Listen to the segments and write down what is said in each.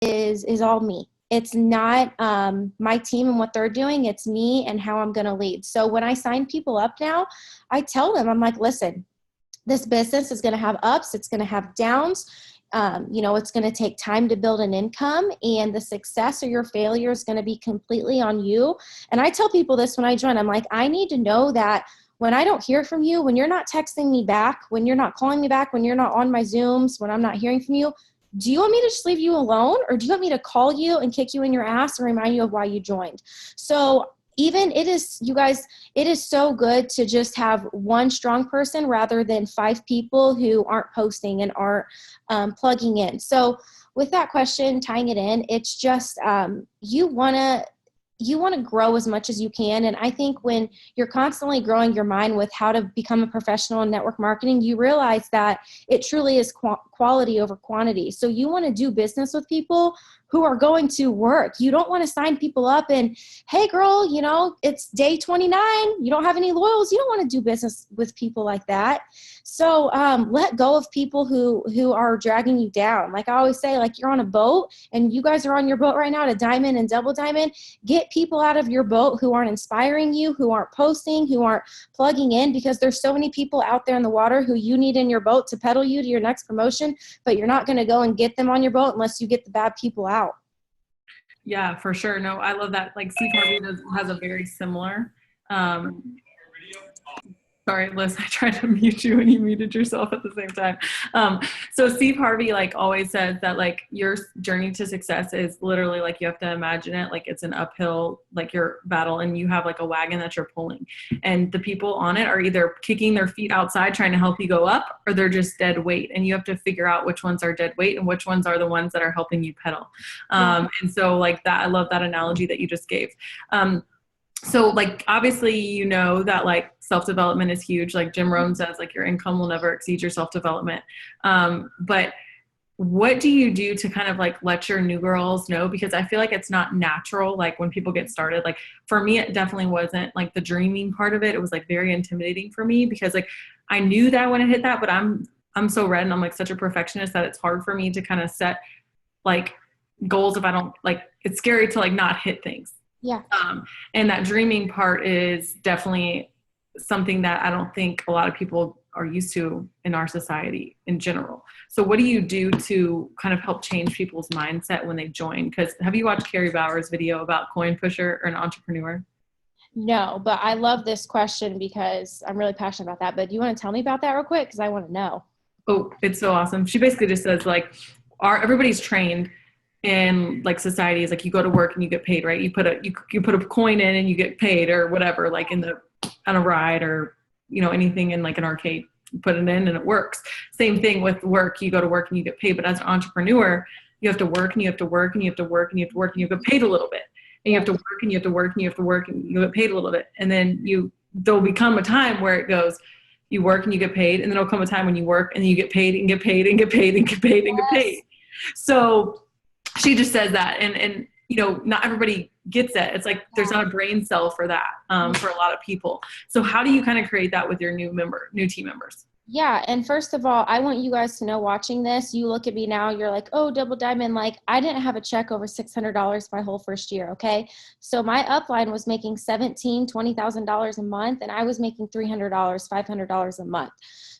is all me. It's not my team and what they're doing. It's me and how I'm going to lead. So when I sign people up now, I tell them, I'm like, listen, this business is going to have ups. It's going to have downs. It's going to take time to build an income, and the success or your failure is going to be completely on you. And I tell people this when I join. I'm like, I need to know that when I don't hear from you, when you're not texting me back, when you're not calling me back, when you're not on my Zooms, when I'm not hearing from you, do you want me to just leave you alone, or do you want me to call you and kick you in your ass and remind you of why you joined? So even it is so good to just have one strong person rather than 5 people who aren't posting and aren't plugging in. So with that question, tying it in, it's just you want to grow as much as you can. And I think when you're constantly growing your mind with how to become a professional in network marketing, you realize that it truly is quality over quantity. So you want to do business with people who are going to work. You don't want to sign people up and, hey girl, it's day 29. You don't have any loyals. You don't want to do business with people like that. So let go of people who are dragging you down. Like I always say, like you're on a boat and you guys are on your boat right now to diamond and double diamond. Get people out of your boat who aren't inspiring you, who aren't posting, who aren't plugging in, because there's so many people out there in the water who you need in your boat to pedal you to your next promotion, but you're not going to go and get them on your boat unless you get the bad people out. Yeah, for sure. No, I love that. Like Steve Harvey has a very similar, sorry, Liz, I tried to mute you and you muted yourself at the same time. So Steve Harvey always says that your journey to success is literally you have to imagine it like it's an uphill your battle, and you have a wagon that you're pulling, and the people on it are either kicking their feet outside trying to help you go up, or they're just dead weight, and you have to figure out which ones are dead weight and which ones are the ones that are helping you pedal. And so that, I love that analogy that you just gave. So obviously, that self-development is huge. Like Jim Rohn says, your income will never exceed your self-development. But what do you do to kind of let your new girls know? Because I feel like it's not natural. When people get started, for me, it definitely wasn't the dreaming part of it. It was very intimidating for me because I knew that when I hit that, but I'm so red and I'm such a perfectionist that it's hard for me to kind of set goals if I don't it's scary to not hit things. Yeah. And that dreaming part is definitely something that I don't think a lot of people are used to in our society in general. So what do you do to kind of help change people's mindset when they join? Because have you watched Carrie Bauer's video about coin pusher or an entrepreneur? No, but I love this question because I'm really passionate about that. But do you want to tell me about that real quick? Because I want to know. Oh, it's so awesome. She basically just says everybody's trained in society is you go to work and you get paid, right? You put a coin in and you get paid, or whatever, on a ride or anything in an arcade, you put it in and it works. Same thing with work. You go to work and you get paid, but as an entrepreneur, you have to work and you have to work and you have to work and you have to work and you get paid a little bit, and you have to work and you have to work and you have to work and you get paid a little bit, and then there'll become a time where it goes, you work and you get paid, and then there'll come a time when you work and then you get paid and get paid and get paid and get paid and get paid. So she just says that, and not everybody gets it. It's there's not a brain cell for that for a lot of people. So how do you kind of create that with your new team members? Yeah. And first of all, I want you guys to know, watching this, you look at me now, you're like, oh, double diamond. I didn't have a check over $600 my whole first year. Okay. So my upline was making $17,000, $20,000 a month, and I was making $300, $500 a month.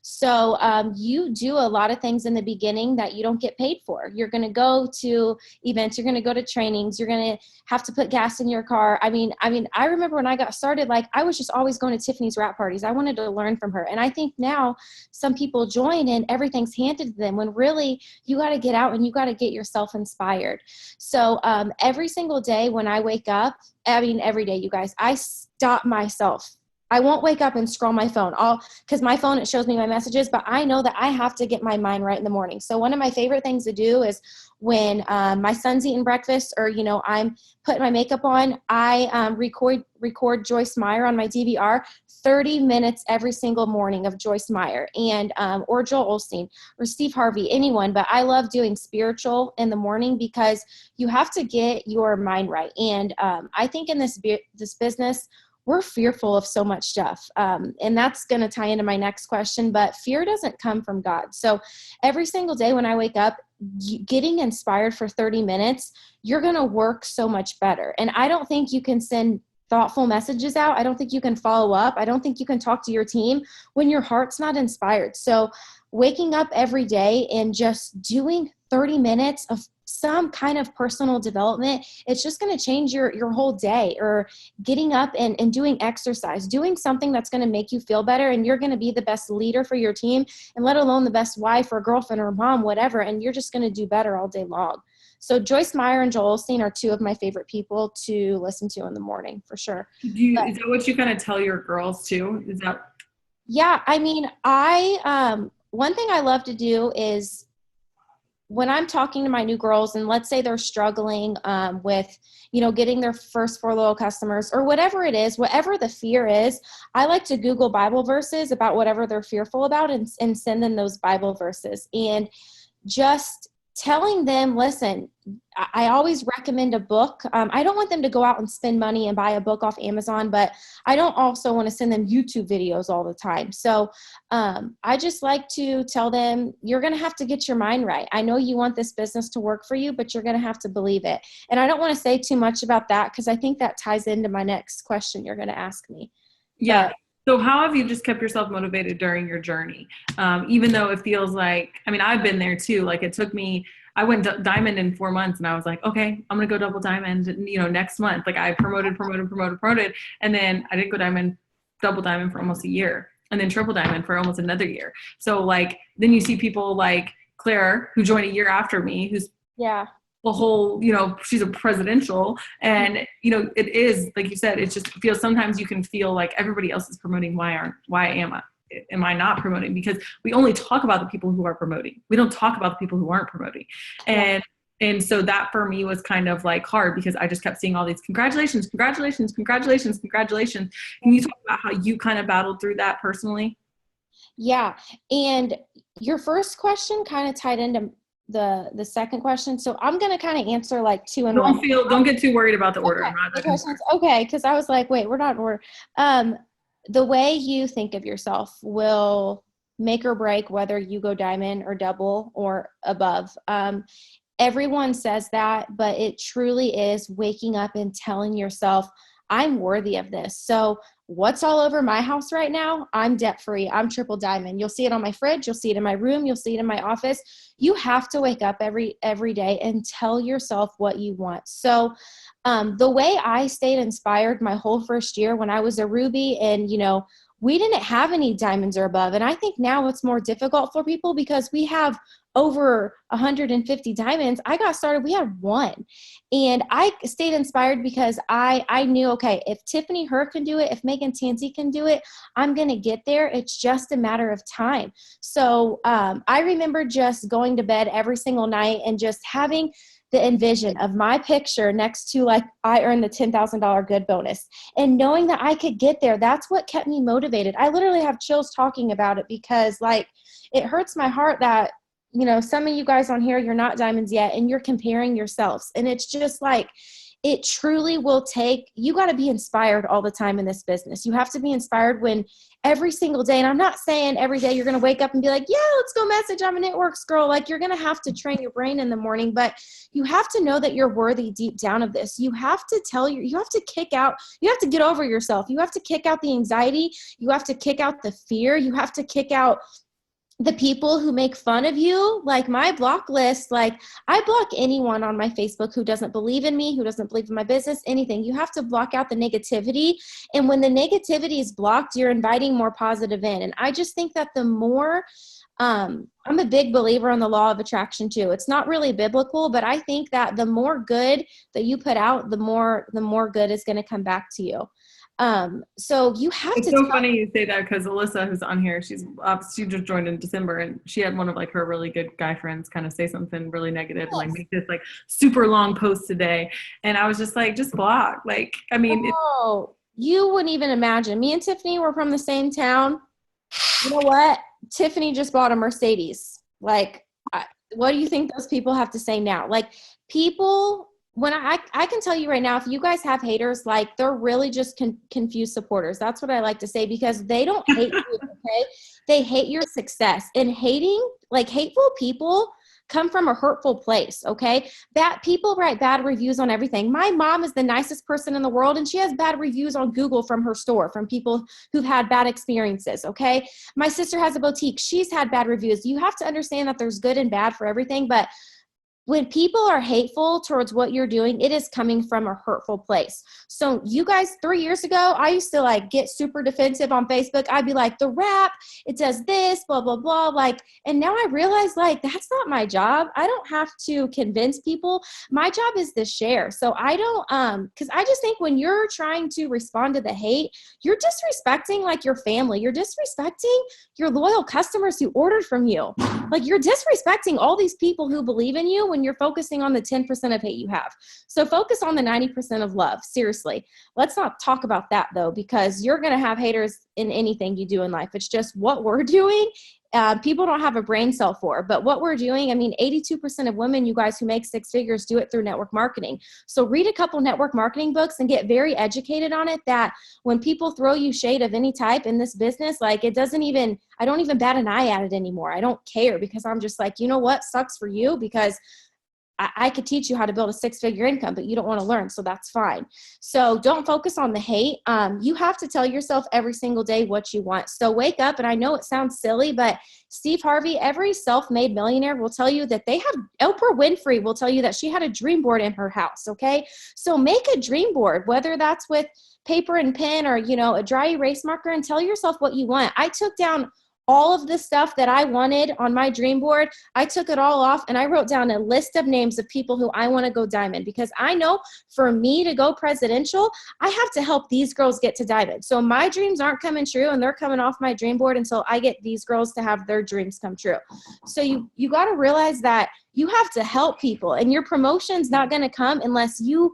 So you do a lot of things in the beginning that you don't get paid for. You're going to go to events, you're going to go to trainings, you're going to have to put gas in your car. I mean, I remember when I got started, I was just always going to Tiffany's wrap parties. I wanted to learn from her. And I think now some people join and everything's handed to them, when really you got to get out and you got to get yourself inspired. So every single day when I wake up, every day, you guys, I stop myself. I won't wake up and scroll my phone, because my phone, it shows me my messages, but I know that I have to get my mind right in the morning. So one of my favorite things to do is when my son's eating breakfast, or, I'm putting my makeup on, I record Joyce Meyer on my DVR, 30 minutes every single morning of Joyce Meyer and or Joel Osteen or Steve Harvey, anyone. But I love doing spiritual in the morning because you have to get your mind right. And I think in this business, we're fearful of so much stuff. And that's going to tie into my next question, but fear doesn't come from God. So every single day when I wake up, getting inspired for 30 minutes, you're going to work so much better. And I don't think you can send thoughtful messages out. I don't think you can follow up. I don't think you can talk to your team when your heart's not inspired. So waking up every day and just doing 30 minutes of some kind of personal development, it's just going to change your whole day. Or getting up and doing exercise, doing something that's going to make you feel better, and you're going to be the best leader for your team, and let alone the best wife or girlfriend or mom, whatever, and you're just going to do better all day long. So Joyce Meyer and Joel Osteen are two of my favorite people to listen to in the morning, for sure. Is that what you kind of tell your girls too? Is that? Yeah, I mean, one thing I love to do is when I'm talking to my new girls, and let's say they're struggling with, getting their first 4 loyal customers or whatever it is, whatever the fear is, I like to Google Bible verses about whatever they're fearful about and send them those Bible verses. And just telling them, listen, I always recommend a book. I don't want them to go out and spend money and buy a book off Amazon, but I don't also want to send them YouTube videos all the time. So I just like to tell them, you're going to have to get your mind right. I know you want this business to work for you, but you're going to have to believe it. And I don't want to say too much about that because I think that ties into my next question you're going to ask me. Yeah. So how have you just kept yourself motivated during your journey? Even though it feels like, I mean, I've been there too. Like it took me, I went diamond in 4 months and I was like, okay, I'm going to go double diamond, next month. Like I promoted. And then I didn't go double diamond for almost a year, and then triple diamond for almost another year. So like, then you see people like Claire who joined a year after me, who's the whole, she's a presidential, and, it is, like you said, it just feels, sometimes you can feel like everybody else is promoting. Why am I not promoting? Because we only talk about the people who are promoting. We don't talk about the people who aren't promoting. And so that for me was kind of like hard because I just kept seeing all these congratulations. Can you talk about how you kind of battled through that personally? Yeah. And your first question kind of tied into the second question. So I'm going to kind of answer like two in one. Don't get too worried about the order. Okay. Cause I was like, wait, we're not in order. The way you think of yourself will make or break whether you go diamond or double or above. Everyone says that, but it truly is waking up and telling yourself, I'm worthy of this. So what's all over my house right now? I'm debt-free. I'm triple diamond. You'll see it on my fridge. You'll see it in my room. You'll see it in my office. You have to wake up every day and tell yourself what you want. So the way I stayed inspired my whole first year when I was a Ruby, and, we didn't have any diamonds or above. And I think now it's more difficult for people because we have over 150 diamonds. I got started, we had 1. And I stayed inspired because I knew, okay, if Tiffany Herr can do it, if Megan Tansey can do it, I'm going to get there. It's just a matter of time. So I remember just going to bed every single night and just having the envision of my picture next to like, I earned the $10,000 good bonus, and knowing that I could get there. That's what kept me motivated. I literally have chills talking about it because like, it hurts my heart that, some of you guys on here, you're not diamonds yet and you're comparing yourselves. And it's just like, it truly will take, you got to be inspired all the time in this business. You have to be inspired when every single day, and I'm not saying every day you're going to wake up and be like, yeah, let's go message, I'm a networks girl. Like you're going to have to train your brain in the morning, but you have to know that you're worthy deep down of this. You have to you have to kick out, you have to get over yourself. You have to kick out the anxiety. You have to kick out the fear. You have to kick out the people who make fun of you. Like my block list, like I block anyone on my Facebook who doesn't believe in me, who doesn't believe in my business, anything. You have to block out the negativity. And when the negativity is blocked, you're inviting more positive in. And I just think that the more, I'm a big believer in the law of attraction too. It's not really biblical, but I think that the more good that you put out, the more good is going to come back to you. So you have it's so funny you say that because Alyssa, who's on here, she just joined in December, and she had one of like her really good guy friends kind of say something really negative, yes, like make this like super long post today. And I was just like, just block. Like, I mean, you wouldn't even imagine. Me and Tiffany were from the same town. You know what? Tiffany just bought a Mercedes. Like, what do you think those people have to say now? Like people, when I can tell you right now, if you guys have haters, like they're really just confused supporters. That's what I like to say, because they don't hate you, okay? They hate your success. And hating, like hateful people come from a hurtful place, okay? That people write bad reviews on everything. My mom is the nicest person in the world, and she has bad reviews on Google from her store, from people who've had bad experiences, okay? My sister has a boutique. She's had bad reviews. You have to understand that there's good and bad for everything, but when people are hateful towards what you're doing, it is coming from a hurtful place. So you guys, 3 years ago, I used to like get super defensive on Facebook. I'd be like, the rap, it does this, blah, blah, blah. Like, and now I realize like, that's not my job. I don't have to convince people. My job is to share. So I don't, cause I just think when you're trying to respond to the hate, you're disrespecting like your family. You're disrespecting your loyal customers who ordered from you. Like you're disrespecting all these people who believe in you when you're focusing on the 10% of hate you have. So focus on the 90% of love. Seriously. Let's not talk about that though, because you're going to have haters in anything you do in life. It's just what we're doing. People don't have a brain cell for, but what we're doing, I mean, 82% of women, you guys who make six figures do it through network marketing. So read a couple network marketing books and get very educated on it, that when people throw you shade of any type in this business, like it doesn't even, I don't even bat an eye at it anymore. I don't care, because I'm just like, you know what, sucks for you, because I could teach you how to build a six-figure income, but you don't want to learn, so that's fine. So don't focus on the hate. You have to tell yourself every single day what you want. So wake up, and I know it sounds silly, but Steve Harvey, every self-made millionaire will tell you that they have, Oprah Winfrey will tell you that she had a dream board in her house, okay? So make a dream board, whether that's with paper and pen or, you know, a dry erase marker, and tell yourself what you want. I took down all of the stuff that I wanted on my dream board. I took it all off and I wrote down a list of names of people who I want to go diamond, because I know for me to go presidential, I have to help these girls get to diamond. So my dreams aren't coming true, and they're coming off my dream board until I get these girls to have their dreams come true. So you got to realize that you have to help people, and your promotion's not going to come unless you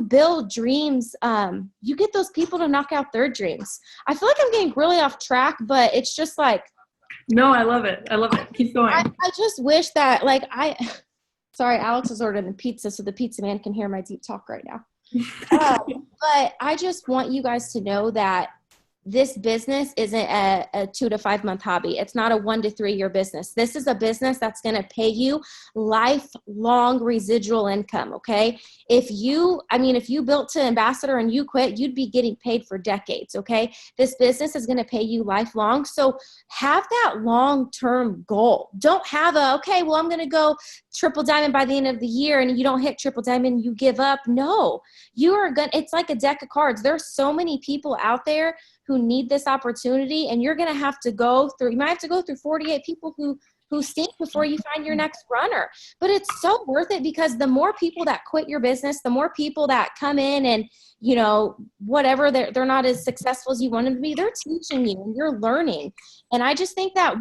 build dreams. You get those people to knock out their dreams. I feel like I'm getting really off track, but it's just like, no, I love it. I love it. Keep going. I just wish that like sorry, Alex is ordering a pizza, so the pizza man can hear my deep talk right now. But I just want you guys to know that this business isn't a 2 to 5 month hobby. It's not a 1 to 3 year business. This is a business that's going to pay you lifelong residual income. Okay. If you built to ambassador and you quit, you'd be getting paid for decades. Okay. This business is going to pay you lifelong. So have that long-term goal. Don't have okay, well, I'm going to go triple diamond by the end of the year, and you don't hit triple diamond, you give up. No, it's like a deck of cards. There's so many people out there who need this opportunity, and you're going to have to you might have to go through 48 people who stink before you find your next runner. But it's so worth it, because the more people that quit your business, the more people that come in and, you know, whatever, they're not as successful as you want them to be, they're teaching you and you're learning. And I just think that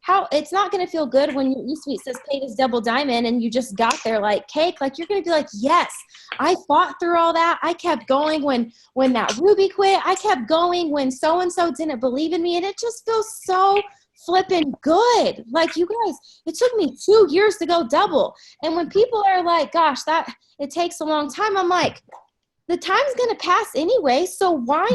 how it's not going to feel good when your E-Suite says paid as double diamond and you just got there like cake. Like you're going to be like, yes, I fought through all that. I kept going when that Ruby quit. I kept going when so-and-so didn't believe in me. And it just feels so flipping good. Like, you guys, it took me 2 years to go double. And when people are like, gosh, that it takes a long time, I'm like, the time's going to pass anyway. So why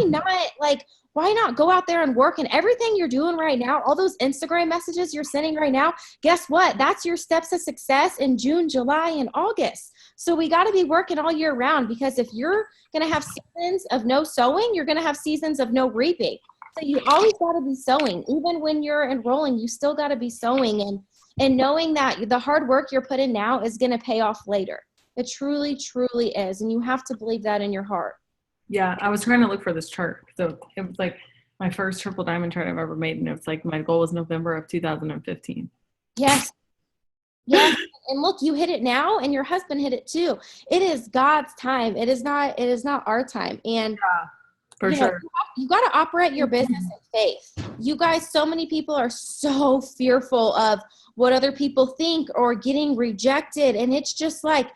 not go out there and work? And everything you're doing right now, all those Instagram messages you're sending right now, guess what? That's your steps to success in June, July, and August. So we got to be working all year round, because if you're going to have seasons of no sowing, you're going to have seasons of no reaping. So you always got to be sowing. Even when you're enrolling, you still got to be sowing, and knowing that the hard work you're putting now is going to pay off later. It truly, truly is. And you have to believe that in your heart. Yeah, I was trying to look for this chart. So it was like my first triple diamond chart I've ever made. And it was like, my goal was November of 2015. Yes. Yes. And look, you hit it now, and your husband hit it too. It is God's time. It is not our time. And yeah, for sure. You got to operate your business in faith. You guys, so many people are so fearful of what other people think or getting rejected. And it's just like,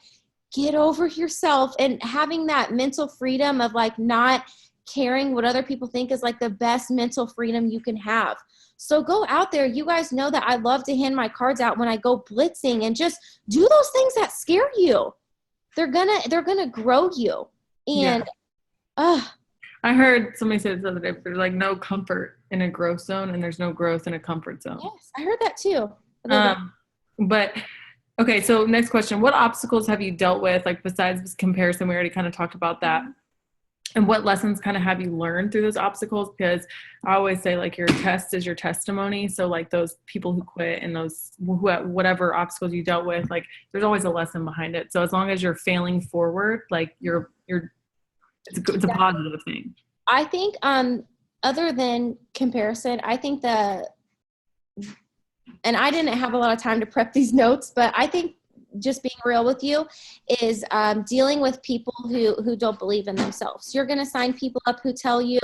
get over yourself, and having that mental freedom of like not caring what other people think is like the best mental freedom you can have. So go out there. You guys know that I love to hand my cards out when I go blitzing, and just do those things that scare you. They're gonna grow you. And I heard somebody say this the other day, there's like no comfort in a growth zone, and there's no growth in a comfort zone. Yes, I heard that too. But okay, so next question. What obstacles have you dealt with, like besides this comparison? We already kind of talked about that. And what lessons kind of have you learned through those obstacles? Because I always say like your test is your testimony. So like those people who quit and those whatever obstacles you dealt with, like there's always a lesson behind it. So as long as you're failing forward, like it's a positive thing. I think other than comparison, I think and I didn't have a lot of time to prep these notes, but I think just being real with you is dealing with people who don't believe in themselves. You're going to sign people up who tell you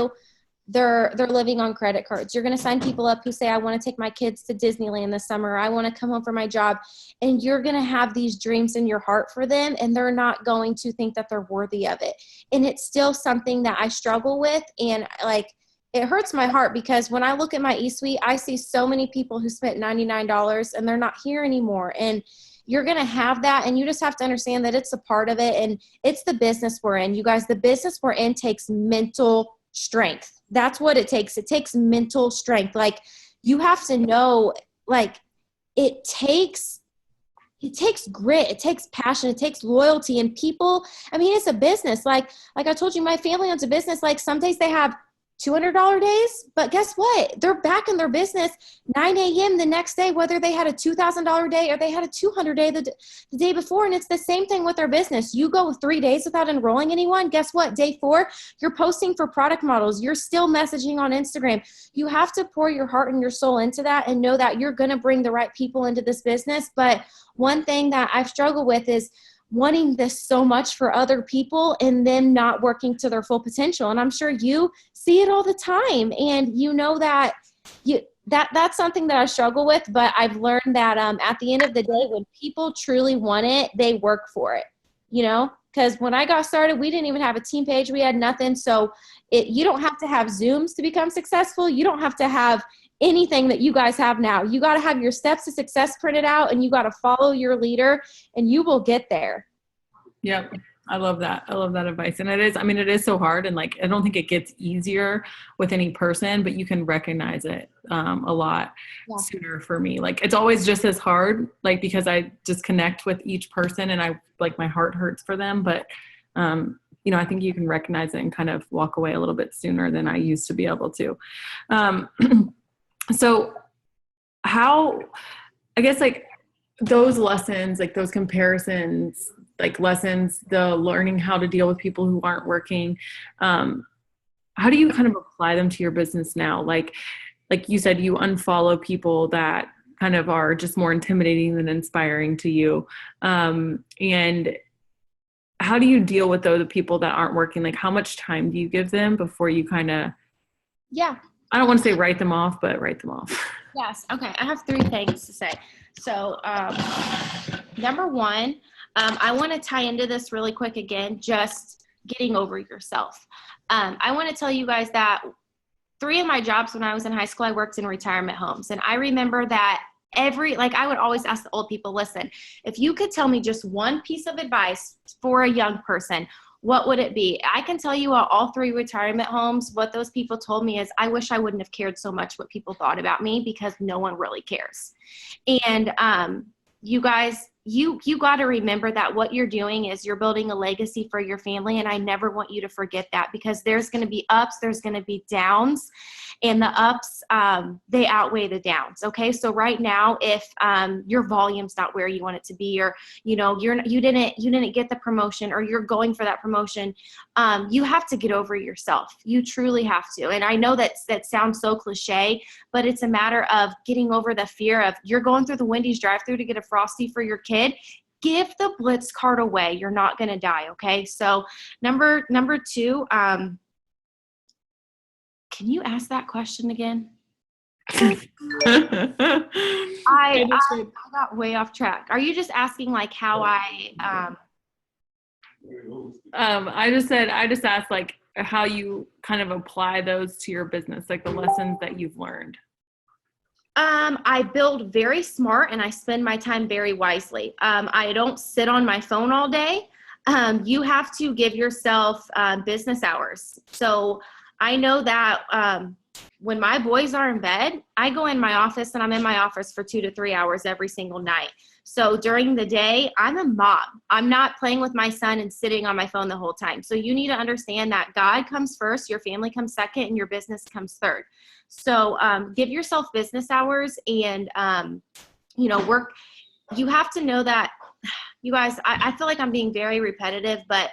they're living on credit cards. You're going to sign people up who say, I want to take my kids to Disneyland this summer. I want to come home from my job. And you're going to have these dreams in your heart for them, and they're not going to think that they're worthy of it. And it's still something that I struggle with. And like, it hurts my heart because when I look at my eSuite, I see so many people who spent $99 and they're not here anymore. And you're going to have that, and you just have to understand that it's a part of it, and it's the business we're in. You guys, the business we're in takes mental strength. That's what it takes. It takes mental strength. Like, you have to know, like, it takes grit, it takes passion, it takes loyalty, and people, I mean, it's a business. Like I told you, my family owns a business. Like, some days they have $200 days, but guess what? They're back in their business 9 a.m. the next day, whether they had a $2,000 day or they had a $200 day the day before. And it's the same thing with their business. You go 3 days without enrolling anyone. Guess what? Day 4, you're posting for product models. You're still messaging on Instagram. You have to pour your heart and your soul into that and know that you're going to bring the right people into this business. But one thing that I've struggled with is wanting this so much for other people and then not working to their full potential. And I'm sure you see it all the time. And you know that that's something that I struggle with, but I've learned that at the end of the day, when people truly want it, they work for it, you know? Because when I got started, we didn't even have a team page. We had nothing. So you don't have to have Zooms to become successful. You don't have to have anything that you guys have now. You got to have your steps to success printed out, and you got to follow your leader, and you will get there. Yep. I love that. I love that advice. And it is so hard. And like, I don't think it gets easier with any person, but you can recognize it a lot sooner for me. Like, it's always just as hard, like, because I just connect with each person and I like, my heart hurts for them. But, I think you can recognize it and kind of walk away a little bit sooner than I used to be able to. So how, I guess, like, those lessons, like those comparisons, like lessons, the learning how to deal with people who aren't working, how do you kind of apply them to your business now? Like you said, you unfollow people that kind of are just more intimidating than inspiring to you. And how do you deal with those people that aren't working? Like, how much time do you give them before you kind of, I don't want to say write them off, but write them off. Yes. Okay. I have 3 things to say. So, number 1, I want to tie into this really quick again, just getting over yourself. I want to tell you guys that 3 of my jobs when I was in high school, I worked in retirement homes. And I remember that I would always ask the old people, listen, if you could tell me just one piece of advice for a young person, what would it be? I can tell you at all 3 retirement homes, what those people told me is, I wish I wouldn't have cared so much what people thought about me, because no one really cares. And you guys, you got to remember that what you're doing is you're building a legacy for your family. And I never want you to forget that, because there's going to be ups, there's going to be downs, and the ups, they outweigh the downs. Okay. So right now, if your volume's not where you want it to be, or, you didn't get the promotion, or you're going for that promotion, you have to get over yourself. You truly have to. And I know that sounds so cliche, but it's a matter of getting over the fear of, you're going through the Wendy's drive-thru to get a Frosty for your kid. Give the Blitz card away. You're not going to die. Okay. So number 2, can you ask that question again? I got way off track. Are you just asking like how I just asked like how you kind of apply those to your business, like the lessons that you've learned. I build very smart, and I spend my time very wisely. I don't sit on my phone all day. You have to give yourself business hours. So I know that when my boys are in bed, I go in my office and I'm in my office for 2 to 3 hours every single night. So during the day, I'm a mom. I'm not playing with my son and sitting on my phone the whole time. So you need to understand that God comes first, your family comes second, and your business comes third. So give yourself business hours and, work. You have to know that, you guys, I feel like I'm being very repetitive, but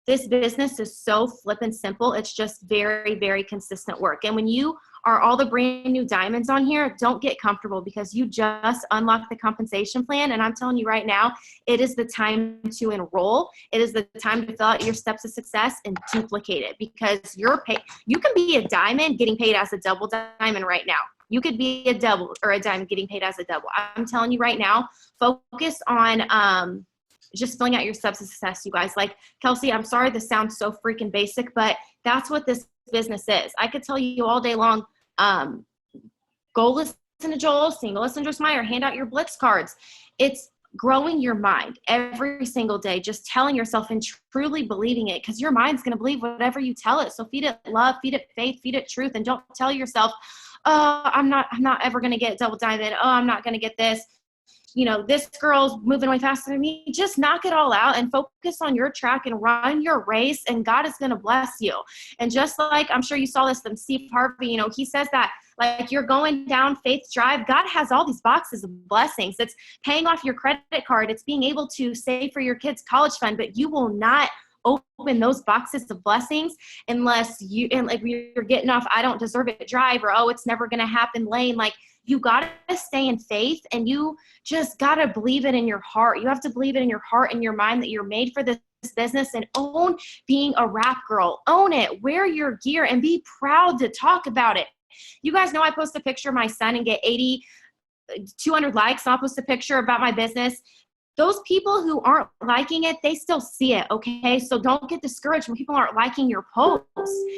this business is so flippin' simple. It's just very, very consistent work. And when you are all the brand new diamonds on here, don't get comfortable because you just unlocked the compensation plan. And I'm telling you right now, it is the time to enroll. It is the time to fill out your steps of success and duplicate it because you're paid. You can be a diamond getting paid as a double diamond right now. You could be a double or a diamond getting paid as a double. I'm telling you right now, focus on just filling out your steps of success, you guys. Like, Kelsey, I'm sorry this sounds so freaking basic, but that's what this business is. I could tell you all day long, go listen to Joel Osteen, go listen to Joyce Meyer, hand out your Blitz cards. It's growing your mind every single day, just telling yourself and truly believing it because your mind's going to believe whatever you tell it. So feed it love, feed it faith, feed it truth, and don't tell yourself, oh, I'm not ever going to get double diamond. Oh, I'm not going to get this. This girl's moving way faster than me. Just knock it all out and focus on your track and run your race, and God is going to bless you. And just like, I'm sure you saw this from Steve Harvey, he says that, like, you're going down Faith Drive. God has all these boxes of blessings. It's paying off your credit card. It's being able to save for your kids' college fund, but you will not open those boxes of blessings unless you're getting off I don't deserve it drive or, oh, it's never going to happen lane. Like, you got to stay in faith and you just got to believe it in your heart. You have to believe it in your heart and your mind that you're made for this business and own being a rap girl. Own it. Wear your gear and be proud to talk about it. You guys know I post a picture of my son and get 200 likes. I'll post a picture about my business. Those people who aren't liking it, they still see it, okay? So don't get discouraged when people aren't liking your posts.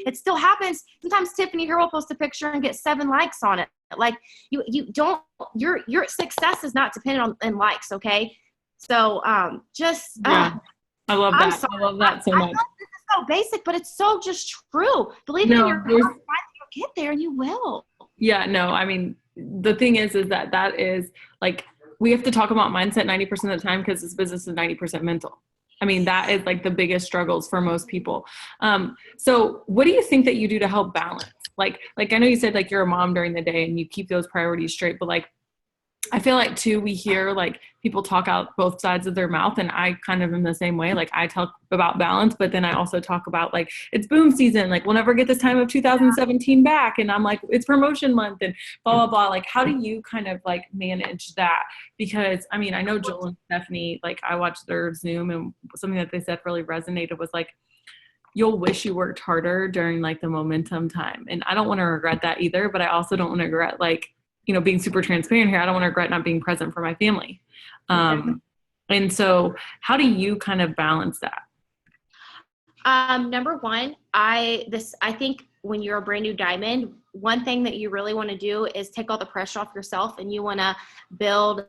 It still happens. Sometimes Tiffany here will post a picture and get 7 likes on it. Like, you don't, your success is not dependent on likes, okay? So yeah, I love that. I love that so much. I know this is so basic, but it's so just true. Believe in your heart, you'll get there, and you will. Yeah, no, I mean, the thing is that is like, we have to talk about mindset 90% of the time because this business is 90% mental. I mean, that is like the biggest struggles for most people. So what do you think that you do to help balance? Like I know you said like you're a mom during the day and you keep those priorities straight, but like, I feel like too, we hear like people talk out both sides of their mouth, and I kind of am the same way. Like, I talk about balance, but then I also talk about like, it's boom season. Like, we'll never get this time of 2017 back. And I'm like, it's promotion month and blah, blah, blah. Like, how do you kind of like manage that? Because I mean, I know Joel and Stephanie, like I watched their Zoom, and something that they said really resonated was like, you'll wish you worked harder during like the momentum time. And I don't want to regret that either, but I also don't want to regret like, being super transparent here. I don't want to regret not being present for my family. And so how do you kind of balance that? Number one, I think when you're a brand new diamond, one thing that you really want to do is take all the pressure off yourself, and you want to build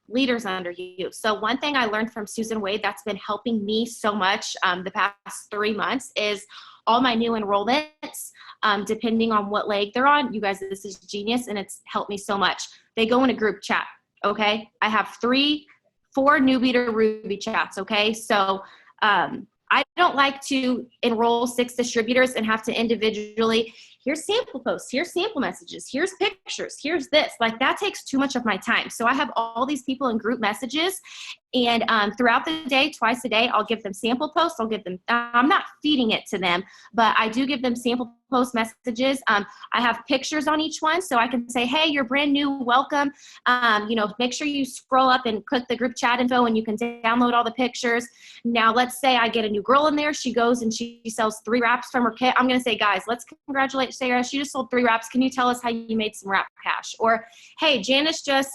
leaders under you. So one thing I learned from Susan Wade that's been helping me so much the past 3 months is all my new enrollments, depending on what leg they're on. You guys, this is genius, and it's helped me so much. They go in a group chat, okay? I have 4 newbie to Ruby chats, okay? So I don't like to enroll 6 distributors and have to individually, here's sample posts, here's sample messages, here's pictures, here's this. Like, that takes too much of my time. So I have all these people in group messages, and throughout the day, twice a day, I'll give them sample posts. I'll give them, I'm not feeding it to them, but I do give them sample post messages. I have pictures on each one, so I can say, hey, you're brand new, welcome. Make sure you scroll up and click the group chat info, and you can download all the pictures. Now, let's say I get a new girl in there. She goes and she sells 3 wraps from her kit. I'm going to say, guys, let's congratulate Sarah. She just sold 3 wraps. Can you tell us how you made some wrap cash? Or, hey, Janice just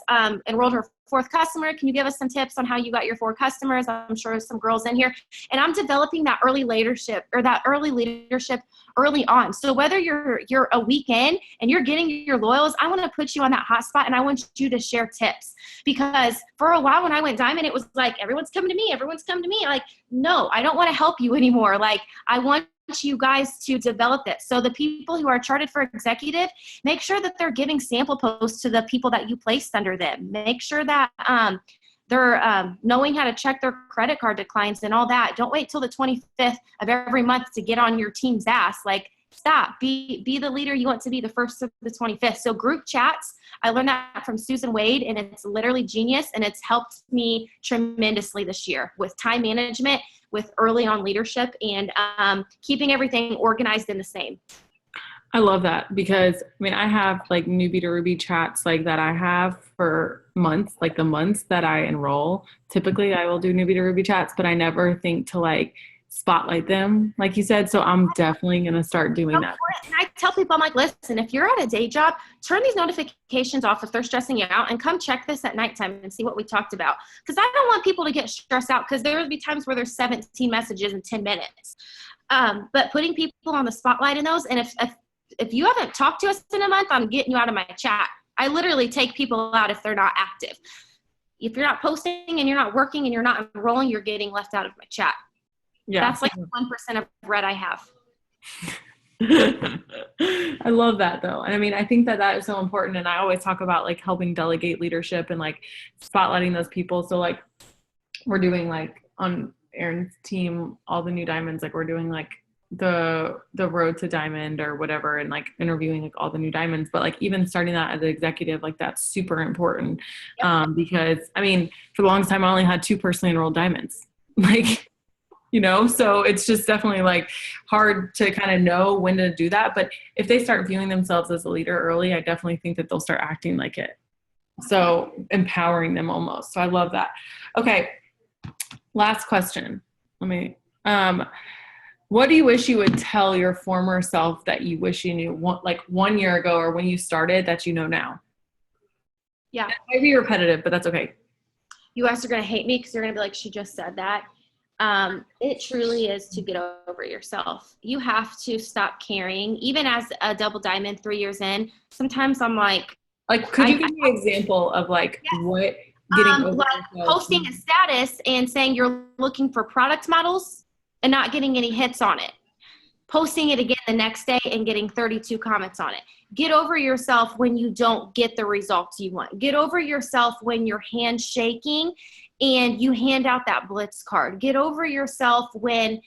enrolled her 4th customer. Can you give us some tips on how you got your 4 customers? I'm sure there's some girls in here. And I'm developing that early leadership early on. So whether you're a week in and you're getting your loyals, I want to put you on that hot spot, and I want you to share tips. Because for a while when I went diamond, it was like, everyone's coming to me. Like, no, I don't want to help you anymore. Like, I want you guys to develop this. So the people who are charted for executive, make sure that they're giving sample posts to the people that you placed under them. Make sure that they're knowing how to check their credit card declines and all that. Don't wait till the 25th of every month to get on your team's ass. Like, stop. Be the leader you want to be the first of the 25th. So group chats, I learned that from Susan Wade, and it's literally genius, and it's helped me tremendously this year with time management, with early on leadership, and keeping everything organized in the same. I love that, because I mean, I have like newbie to Ruby chats like that I have for months, like the months that I enroll. Typically I will do newbie to Ruby chats, but I never think to like spotlight them, like you said. So I'm definitely going to start doing that. And I tell people, I'm like, listen, if you're at a day job, turn these notifications off if they're stressing you out, and come check this at nighttime and see what we talked about. Because I don't want people to get stressed out, because there will be times where there's 17 messages in 10 minutes. But putting people on the spotlight in those, and if you haven't talked to us in a month, I'm getting you out of my chat. I literally take people out if they're not active. If you're not posting and you're not working and you're not enrolling, you're getting left out of my chat. Yeah. That's like 1% of red I have. I love that though. And I mean, I think that is so important. And I always talk about like helping delegate leadership and like spotlighting those people. So like we're doing like on Erin's team, all the new diamonds, like we're doing like the road to diamond or whatever, and like interviewing like all the new diamonds. But like even starting that as an executive, like that's super important. Because I mean, for the longest time I only had 2 personally enrolled diamonds, like, you know, so it's just definitely like hard to kind of know when to do that. But if they start viewing themselves as a leader early, I definitely think that they'll start acting like it. So empowering them almost. So I love that. Okay. Last question. What do you wish you would tell your former self that you wish you knew like 1 year ago, or when you started, that you know now? Yeah. It might be repetitive, but that's okay. You guys are going to hate me because you're going to be like, she just said that. It truly is to get over yourself. You have to stop caring. Even as a double diamond 3 years in, sometimes I'm like, could you give me an example of like what getting over like yourself? Posting a status and saying you're looking for product models and not getting any hits on it. Posting it again the next day and getting 32 comments on it. Get over yourself when you don't get the results you want. Get over yourself when your hand's shaking and you hand out that blitz card. Get over yourself when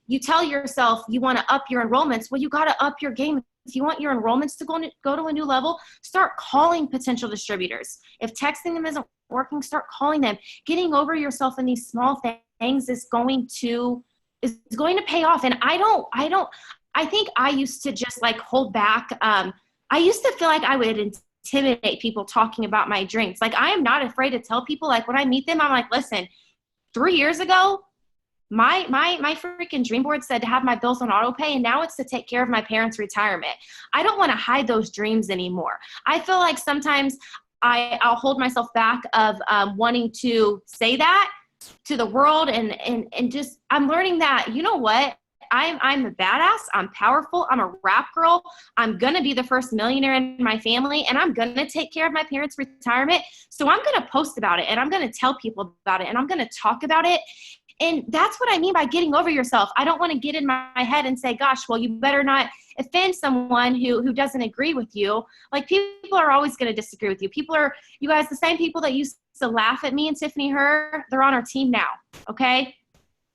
you tell yourself you want to up your enrollments. Well, you got to up your game. If you want your enrollments to go to a new level, start calling potential distributors. If texting them isn't working, start calling them. Getting over yourself in these small things is going to pay off. And I think I used to just like hold back. I used to feel like I would intimidate people talking about my drinks. Like, I am not afraid to tell people, like when I meet them, I'm like, listen, 3 years ago, my freaking dream board said to have my bills on auto pay, and now it's to take care of my parents' retirement. I don't want to hide those dreams anymore. I feel like sometimes I'll hold myself back of wanting to say that to the world, and just, I'm learning that, you know what? I'm a badass. I'm powerful. I'm a rap girl. I'm going to be the first millionaire in my family, and I'm going to take care of my parents' retirement. So I'm going to post about it, and I'm going to tell people about it, and I'm going to talk about it. And that's what I mean by getting over yourself. I don't want to get in my head and say, gosh, well, you better not offend someone who doesn't agree with you. Like, people are always going to disagree with you. You guys, the same people that used to laugh at me and Tiffany Herr, they're on our team now. Okay.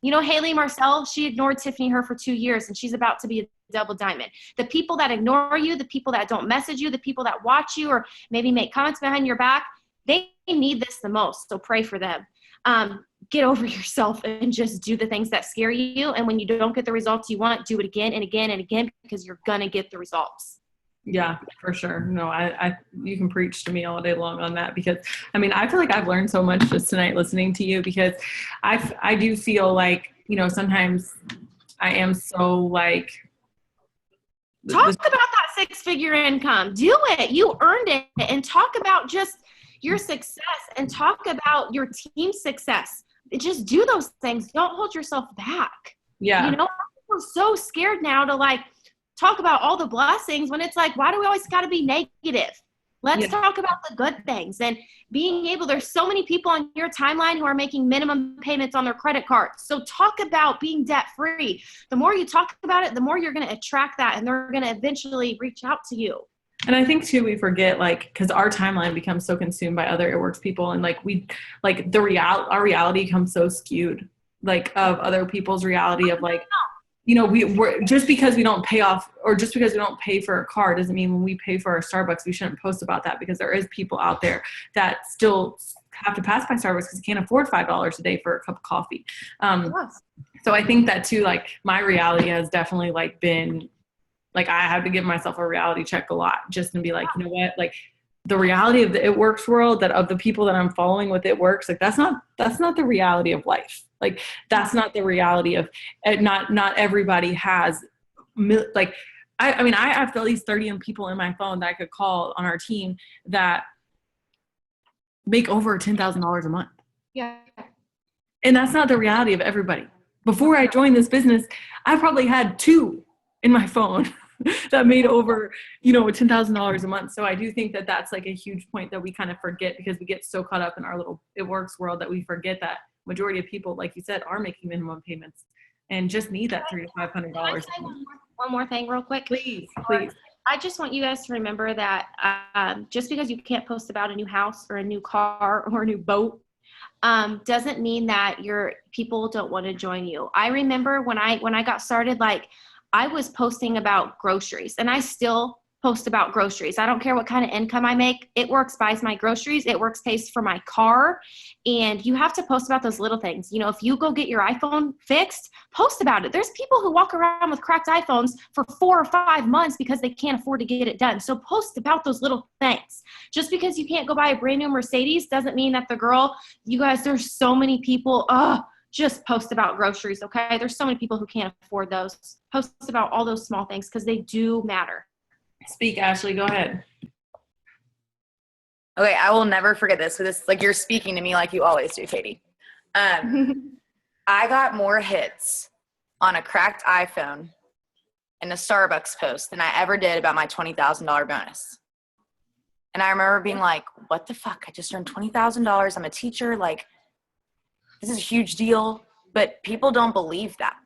You know, Haley Marcel, she ignored Tiffany Herr for 2 years, and she's about to be a double diamond. The people that ignore you, the people that don't message you, the people that watch you or maybe make comments behind your back, they need this the most. So pray for them. Get over yourself and just do the things that scare you. And when you don't get the results you want, do it again and again and again, because you're going to get the results. Yeah, for sure. No, you can preach to me all day long on that, because I mean, I feel like I've learned so much just tonight listening to you, because I do feel like, you know, sometimes I am so like, talk about that 6-figure income. Do it. You earned it. And talk about just your success and talk about your team's success. Just do those things. Don't hold yourself back. Yeah. You know, we're so scared now to like talk about all the blessings when it's like, why do we always got to be negative? Let's talk about the good things and being able, there's so many people on your timeline who are making minimum payments on their credit cards. So talk about being debt free. The more you talk about it, the more you're going to attract that, and they're going to eventually reach out to you. And I think too, we forget, like, because our timeline becomes so consumed by other It Works people, and like our reality becomes so skewed, like, of other people's reality of like, you know, we're just because we don't pay off, or just because we don't pay for a car doesn't mean when we pay for our Starbucks we shouldn't post about that, because there is people out there that still have to pass by Starbucks because they can't afford $5 a day for a cup of coffee. So I think that too, like, my reality has definitely like been like, I have to give myself a reality check a lot, just to be like, you know what, like, the reality of the It Works world, that of the people that I'm following with It Works, like, that's not the reality of life. Like, that's not the reality of, not everybody has, like, I mean, I have at least 30 people in my phone that I could call on our team that make over $10,000 a month. Yeah. And that's not the reality of everybody. Before I joined this business, I probably had 2 in my phone that made over, you know, $10,000 a month. So I do think that that's like a huge point that we kind of forget, because we get so caught up in our little It Works world that we forget that majority of people, like you said, are making minimum payments and just need that $300 to $500. One more thing real quick. Please. I just want you guys to remember that just because you can't post about a new house or a new car or a new boat doesn't mean that your people don't want to join you. I remember when I got started, like, I was posting about groceries, and I still post about groceries. I don't care what kind of income I make. It Works buys my groceries. It Works pays for my car. And you have to post about those little things. You know, if you go get your iPhone fixed, post about it. There's people who walk around with cracked iPhones for 4 or 5 months because they can't afford to get it done. So post about those little things. Just because you can't go buy a brand new Mercedes doesn't mean that you guys, there's so many people, just post about groceries, okay? There's so many people who can't afford those. Post about all those small things because they do matter. Speak, Ashley, go ahead. Okay, I will never forget this. So this, like, you're speaking to me like you always do, Katie. I got more hits on a cracked iPhone in a Starbucks post than I ever did about my $20,000 bonus. And I remember being like, what the fuck? I just earned $20,000. I'm a teacher. Like, this is a huge deal. But people don't believe that.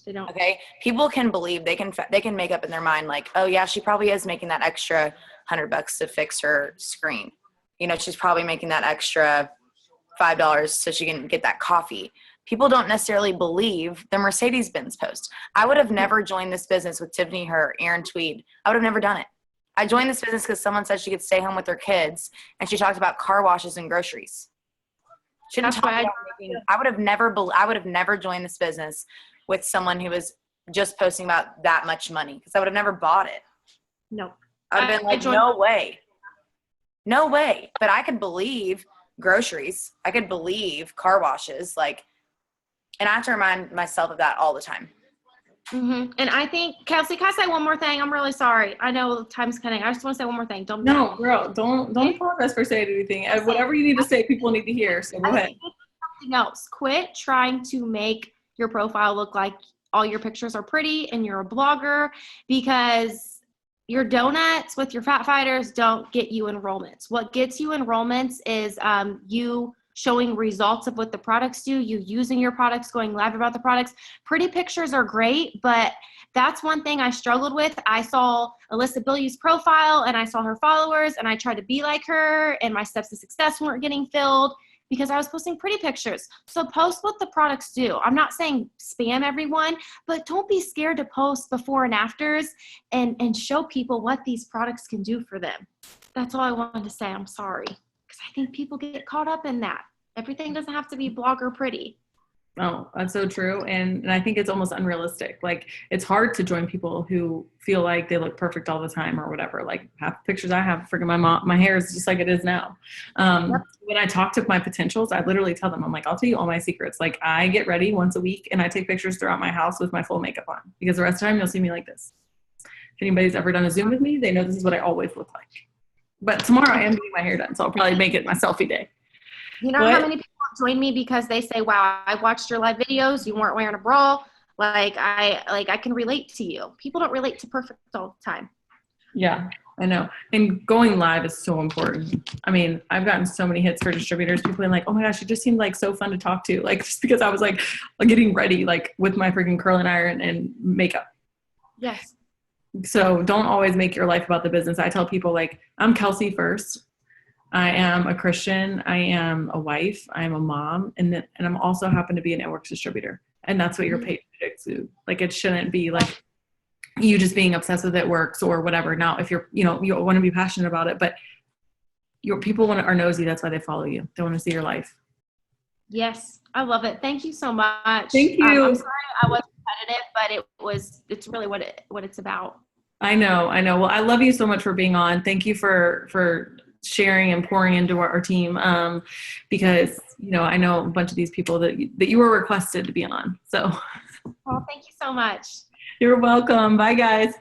They don't. Okay, people can believe, they can make up in their mind like, oh yeah, she probably is making that extra $100 to fix her screen. You know, she's probably making that extra $5 so she can get that coffee. People don't necessarily believe the Mercedes-Benz post. I would have never joined this business with Tiffany Her, Aaron Tweed. I would have never done it. I joined this business because someone said she could stay home with her kids, and she talked about car washes and groceries. She didn't talk about making. I would have never joined this business with someone who was just posting about that much money, because I would have never bought it. No. I would have been like, no way. No way. But I could believe groceries. I could believe car washes. Like, and I have to remind myself of that all the time. Mm-hmm. And I think, Kelsey, can I say one more thing? I'm really sorry. I know time's cutting. I just want to say one more thing. Don't apologize for saying anything. Whatever you need to say, people need to hear. So go ahead. Something else. Quit trying to make your profile look like all your pictures are pretty and you're a blogger, because your donuts with your fat fighters don't get you enrollments. What gets you enrollments is you showing results of what the products do, you using your products, going live about the products. Pretty pictures are great, but that's one thing I struggled with. I saw Alyssa Billy's profile and I saw her followers and I tried to be like her, and my steps to success weren't getting filled because I was posting pretty pictures. So post what the products do. I'm not saying spam everyone, but don't be scared to post before and afters and show people what these products can do for them. That's all I wanted to say. I'm sorry, because I think people get caught up in that. Everything doesn't have to be blogger pretty. Oh, that's so true. And I think it's almost unrealistic. Like, it's hard to join people who feel like they look perfect all the time or whatever. Like, half the pictures I have, freaking my hair is just like it is now. When I talk to my potentials, I literally tell them, I'm like, I'll tell you all my secrets. Like, I get ready once a week and I take pictures throughout my house with my full makeup on, because the rest of the time you'll see me like this. If anybody's ever done a Zoom with me, they know this is what I always look like. But tomorrow I am getting my hair done, so I'll probably make it my selfie day. You know how many people join me because they say, wow, I watched your live videos. You weren't wearing a bra. I can relate to you. People don't relate to perfect all the time. Yeah. I know. And going live is so important. I mean, I've gotten so many hits for distributors. People are like, oh my gosh, it just seemed like so fun to talk to. Like, just because I was like getting ready, like with my freaking curling iron and makeup. Yes. So don't always make your life about the business. I tell people, like, I'm Kelsey first. I am a Christian. I am a wife. I am a mom. And I'm also happen to be a network distributor. And that's what your page should exude. Like, it shouldn't be like you just being obsessed with it works or whatever. Now, if you're, you want to be passionate about it, but your people are nosy. That's why they follow you. They want to see your life. Yes. I love it. Thank you so much. Thank you. I'm sorry I was competitive, but it's really what it's about. I know. Well, I love you so much for being on. Thank you for sharing and pouring into our team. Because, I know a bunch of these people that you were requested to be on. So. Oh, thank you so much. You're welcome. Bye, guys.